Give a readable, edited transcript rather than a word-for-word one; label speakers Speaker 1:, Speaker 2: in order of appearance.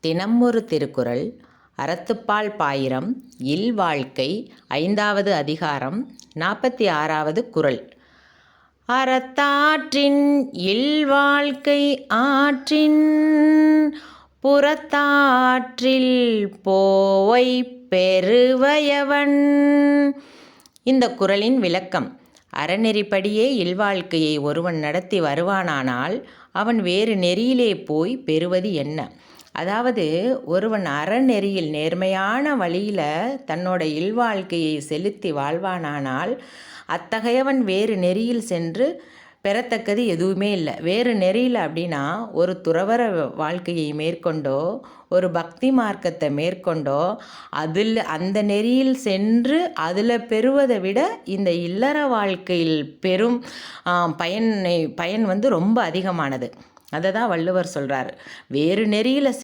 Speaker 1: தினம் ஒரு திருக்குறள். அறத்துப்பால் பாயிரம். இல்வாழ்க்கை. 5வது அதிகாரம். 46வது குறள். அறத்தாற்றின் இல்வாழ்க்கை ஆற்றின் புறத்தாற்றில் போவை பெறுவையவன். இந்த குறளின் விளக்கம். அறநெறிப்படியே இல்வாழ்க்கையை ஒருவன் நடத்தி வருவானானால் அவன் வேறு நெறியிலே போய் பெறுவது என்ன? அதாவது ஒருவன் அறநெறியில் நேர்மையான வழியில் தன்னோட இல்வாழ்க்கையை செலுத்தி வாழ்வானானால் அத்தகையவன் வேறு நெறியில் சென்று பெறத்தக்கது எதுவுமே இல்லை. வேறு நெறியில் அப்படின்னா ஒரு துறவற வாழ்க்கையை மேற்கொண்டோ ஒரு பக்தி மார்க்கத்தை மேற்கொண்டோ அந்த நெறியில் சென்று அதில் பெறுவதை விட இந்த இல்லற வாழ்க்கையில் பெறும் பயன் ரொம்ப அதிகமானது. அதை தான் வள்ளுவர் சொல்கிறார். வேறு நெறியில்